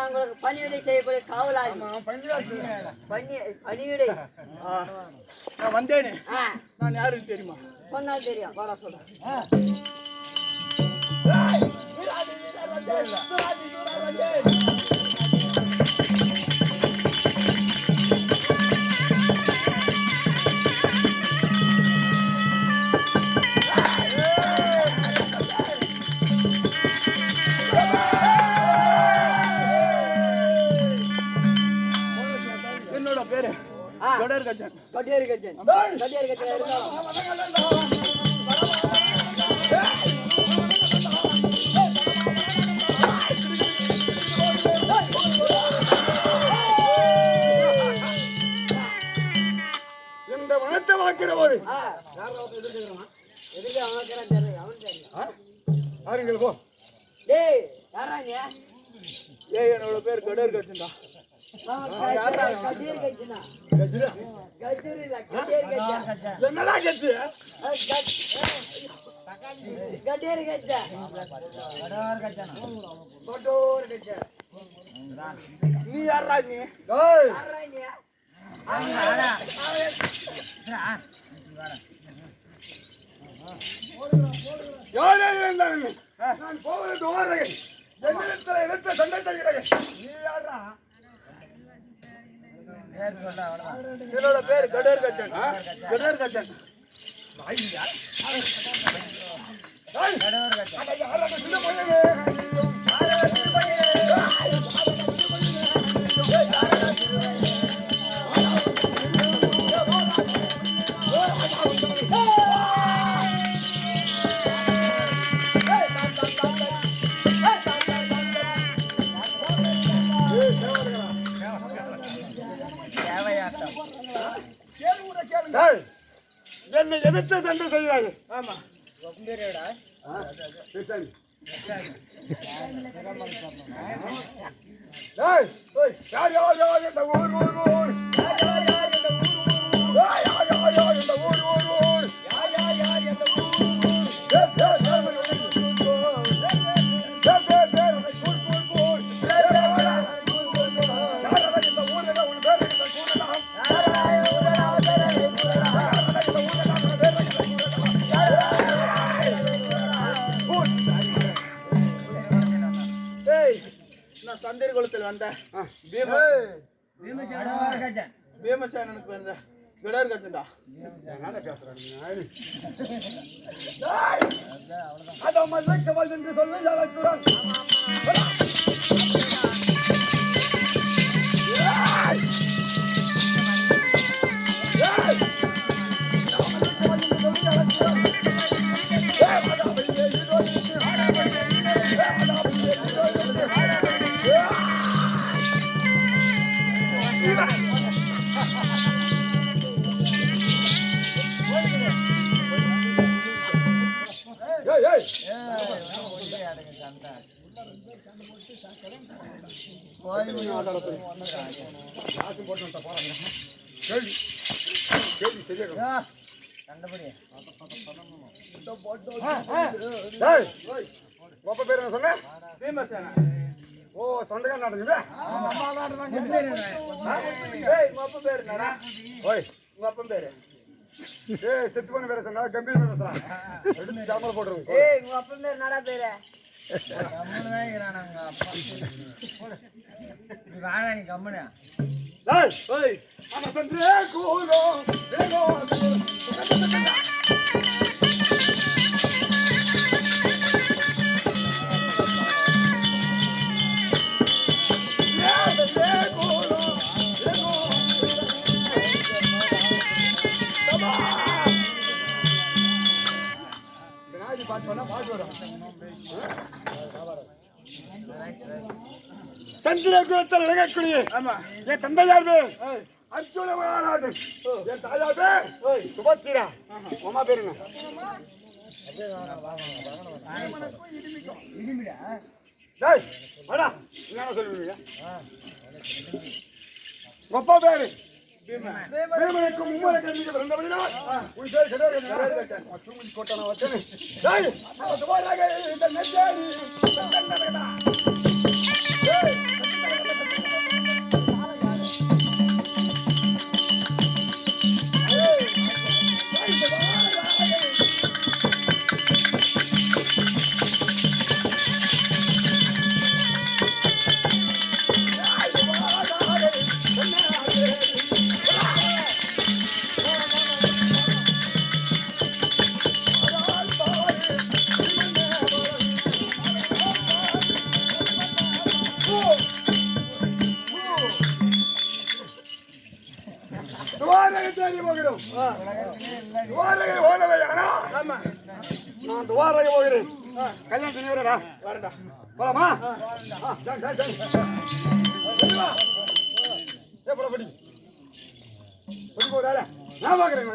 உங்களுக்கு பணிவிடை செய்யக்கூடிய காவலாளி. பணிவிடை நான் வந்தேனே. நான் யாருன்னு தெரியுமா? சொன்னால் தெரியும். வாடா சொல்றேன். கட்டியாரு கஜன் இந்த வனத்தை வாக்கிற போது போ. என்னோட பேர் கடர் கஜன்டா. என்னடா கட்சி? நீ யாரா? நீ நான் போவது ஓடுறேன். என்னிடத்தில் எதிர்த்த சண்டை செய்கிறேன். நீ யாரா? என்னோட பேர் கடர் கஜன். கடர் கஜன். என்னை எதிர்த்து தண்டு செய்கிறார்கள். ஆமா சந்தேர் குளத்தில் வந்த பீமசேனனுக்கு வந்த கடர் கஜன்டா. என்று சொல்ல பேர் என்ன சொன்ன? பீமசேனா. ஓ சொந்தக்கார நாட்டுங்க. உங்க பேரு என்னடா? உங்க அப்பன் பேரு செத்து பண்ண பேர சொன்னா கம்பீர் எடுத்து ஜாமல் போட்டுருங்க. உங்க அப்பன் பேரு என்னடா பேரு? பாட்டு வரும். சந்திர குலத்தில் விளங்கக்கூடிய ஆமா என் தந்தையார் பேர் ஏய் அர்ஜுன மகாராஜன். என் தாயார் பேர் சுபத்திரா. அம்மா பேருங்க டேய் வாடா. என்ன சொல்லுவீங்க? உங்க அப்பா பேரு பீமனுக்கும் மும்மலை கண்ணிக்கு பிறந்தவனால் உன் பேர் கிடையாது. தூங்கி கொட்டான வச்சேன். டேய் நம்ம சுபாராக இந்த நெஞ்சாடி டேய் துவாரகை தேடி போகிறோம். துவாரகை ஓனவை ஆனா ஆமா நான் துவாரகை போகிறேன். கல்யாணம் பண்ணி வரடா. வரடா போலாமா? படி போடாத நான் பாக்குறேன்.